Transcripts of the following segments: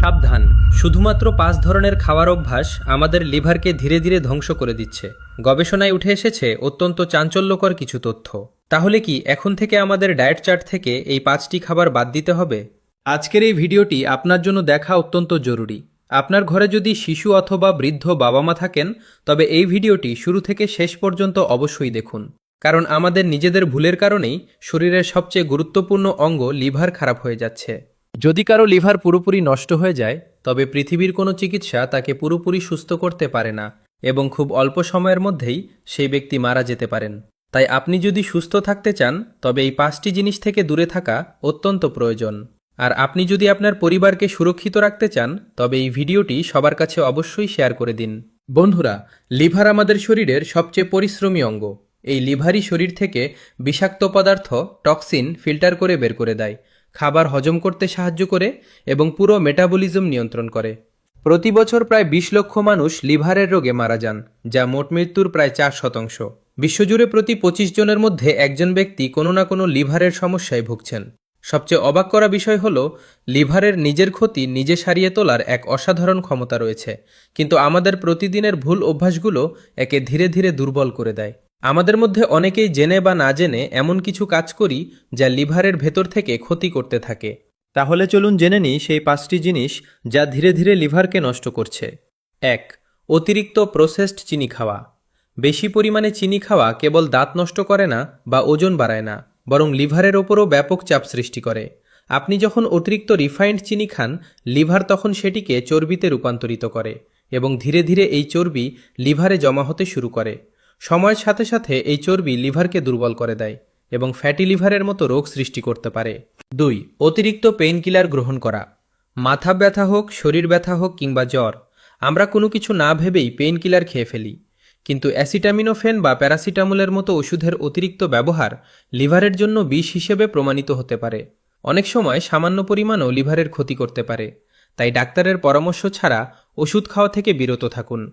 সাবধান, শুধুমাত্র 5 ধরনের খাওয়ার অভ্যাস আমাদের লিভারকে ধীরে ধীরে ধ্বংস করে দিচ্ছে। গবেষণায় উঠে এসেছে অত্যন্ত চাঞ্চল্যকর কিছু তথ্য। তাহলে কি এখন থেকে আমাদের ডায়েট চার্ট থেকে এই 5টি খাবার বাদ দিতে হবে? আজকের এই ভিডিওটি আপনার জন্য দেখা অত্যন্ত জরুরি। আপনার ঘরে যদি শিশু অথবা বৃদ্ধ বাবা মা থাকেন, তবে এই ভিডিওটি শুরু থেকে শেষ পর্যন্ত অবশ্যই দেখুন। কারণ আমাদের নিজেদের ভুলের কারণেই শরীরের সবচেয়ে গুরুত্বপূর্ণ অঙ্গ লিভার খারাপ হয়ে যাচ্ছে। যদি কারো লিভার পুরোপুরি নষ্ট হয়ে যায়, তবে পৃথিবীর কোনো চিকিৎসা তাকে পুরোপুরি সুস্থ করতে পারে না এবং খুব অল্প সময়ের মধ্যেই সেই ব্যক্তি মারা যেতে পারেন। তাই আপনি যদি সুস্থ থাকতে চান, তবে এই 5টি জিনিস থেকে দূরে থাকা অত্যন্ত প্রয়োজন। আর আপনি যদি আপনার পরিবারকে সুরক্ষিত রাখতে চান, তবে এই ভিডিওটি সবার কাছে অবশ্যই শেয়ার করে দিন। বন্ধুরা, লিভার আমাদের শরীরের সবচেয়ে পরিশ্রমী অঙ্গ। এই লিভারই শরীর থেকে বিষাক্ত পদার্থ, টক্সিন ফিল্টার করে বের করে দেয়, খাবার হজম করতে সাহায্য করে এবং পুরো মেটাবলিজম নিয়ন্ত্রণ করে। প্রতি বছর প্রায় 20 লক্ষ মানুষ লিভারের রোগে মারা যান, যা মোট মৃত্যুর প্রায় 4%। বিশ্বজুড়ে প্রতি 25 জনের মধ্যে একজন ব্যক্তি কোনো না কোনো লিভারের সমস্যায় ভুগছেন। সবচেয়ে অবাক করা বিষয় হল, লিভারের নিজের ক্ষতি নিজে সারিয়ে তোলার এক অসাধারণ ক্ষমতা রয়েছে, কিন্তু আমাদের প্রতিদিনের ভুল অভ্যাসগুলো একে ধীরে ধীরে দুর্বল করে দেয়। আমাদের মধ্যে অনেকেই জেনে বা না জেনে এমন কিছু কাজ করি যা লিভারের ভেতর থেকে ক্ষতি করতে থাকে। তাহলে চলুন জেনে নিই সেই 5টি জিনিস যা ধীরে ধীরে লিভারকে নষ্ট করছে। 1. অতিরিক্ত প্রসেসড চিনি খাওয়া। বেশি পরিমাণে চিনি খাওয়া কেবল দাঁত নষ্ট করে না বা ওজন বাড়ায় না, বরং লিভারের ওপরও ব্যাপক চাপ সৃষ্টি করে। আপনি যখন অতিরিক্ত রিফাইন্ড চিনি খান, লিভার তখন সেটিকে চর্বিতে রূপান্তরিত করে এবং ধীরে ধীরে এই চর্বি লিভারে জমা হতে শুরু করে। সময়ের সাথে সাথে এই চর্বি লিভারকে দুর্বল করে দেয় এবং ফ্যাটি লিভারের মতো রোগ সৃষ্টি করতে পারে। 2. অতিরিক্ত পেইন কিলার গ্রহণ করা। মাথা ব্যথা হোক, শরীর ব্যথা হোক কিংবা জ্বর, আমরা কোনো কিছু না ভেবেই পেইন কিলার খেয়ে ফেলি। কিন্তু অ্যাসিটামিনোফেন বা প্যারাসিটামলের মতো ওষুধের অতিরিক্ত ব্যবহার লিভারের জন্য বিষ হিসেবে প্রমাণিত হতে পারে। অনেক সময় সামান্য পরিমাণও লিভারের ক্ষতি করতে পারে। তাই ডাক্তারের পরামর্শ ছাড়া ওষুধ খাওয়া থেকে বিরত থাকুন।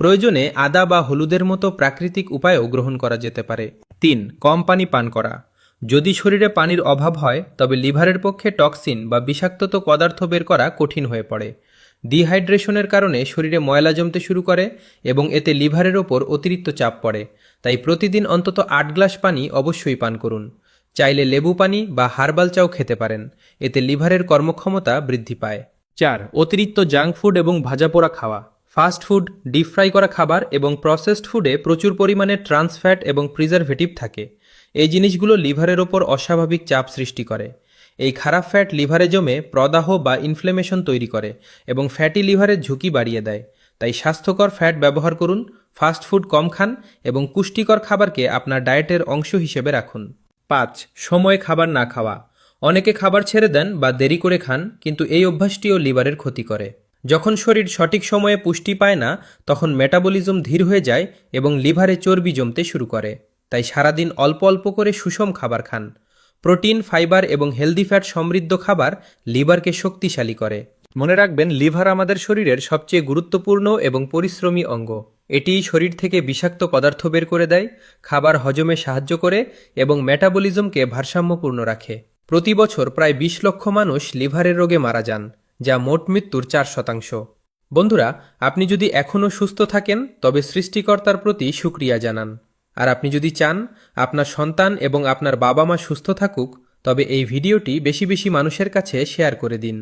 প্রয়োজনে আদা বা হলুদের মতো প্রাকৃতিক উপায়ও গ্রহণ করা যেতে পারে। 3. কম পানি পান করা। যদি শরীরে পানির অভাব হয়, তবে লিভারের পক্ষে টক্সিন বা বিষাক্ত পদার্থ বের করা কঠিন হয়ে পড়ে। ডিহাইড্রেশনের কারণে শরীরে ময়লা জমতে শুরু করে এবং এতে লিভারের ওপর অতিরিক্ত চাপ পড়ে। তাই প্রতিদিন অন্তত 8 গ্লাস পানি অবশ্যই পান করুন। চাইলে লেবু পানি বা হার্বাল চাও খেতে পারেন, এতে লিভারের কর্মক্ষমতা বৃদ্ধি পায়। 4. অতিরিক্ত জাঙ্ক ফুড এবং ভাজাপোড়া খাওয়া। ফাস্ট ফুড, ডিপ ফ্রাই করা খাবার এবং প্রসেসড ফুডে প্রচুর পরিমাণে ট্রান্স ফ্যাট এবং প্রিজারভেটিভ থাকে। এই জিনিসগুলো লিভারের ওপর অস্বাভাবিক চাপ সৃষ্টি করে। এই খারাপ ফ্যাট লিভারে জমে প্রদাহ বা ইনফ্লেমেশন তৈরি করে এবং ফ্যাটি লিভারের ঝুঁকি বাড়িয়ে দেয়। তাই স্বাস্থ্যকর ফ্যাট ব্যবহার করুন, ফাস্ট ফুড কম খান এবং পুষ্টিকর খাবারকে আপনার ডায়েটের অংশ হিসেবে রাখুন। 5. সময়ে খাবার না খাওয়া। অনেকে খাবার ছেড়ে দেন বা দেরি করে খান, কিন্তু এই অভ্যাসটিও লিভারের ক্ষতি করে। যখন শরীর সঠিক সময়ে পুষ্টি পায় না, তখন মেটাবলিজম ধীর হয়ে যায় এবং লিভারে চর্বি জমতে শুরু করে। তাই সারাদিন অল্প অল্প করে সুষম খাবার খান। প্রোটিন, ফাইবার এবং হেলদি ফ্যাট সমৃদ্ধ খাবার লিভারকে শক্তিশালী করে। মনে রাখবেন, লিভার আমাদের শরীরের সবচেয়ে গুরুত্বপূর্ণ এবং পরিশ্রমী অঙ্গ। এটিই শরীর থেকে বিষাক্ত পদার্থ বের করে দেয়, খাবার হজমে সাহায্য করে এবং মেটাবলিজমকে ভারসাম্যপূর্ণ রাখে। প্রতি বছর প্রায় 20 লক্ষ মানুষ লিভারের রোগে মারা যান, যা মোট মৃত্যুর 4%। বন্ধুরা, আপনি যদি এখনও সুস্থ থাকেন, তবে সৃষ্টিকর্তার প্রতি শুকরিয়া জানান। আর আপনি যদি চান আপনার সন্তান এবং আপনার বাবা মা সুস্থ থাকুক, তবে এই ভিডিওটি বেশি বেশি মানুষের কাছে শেয়ার করে দিন।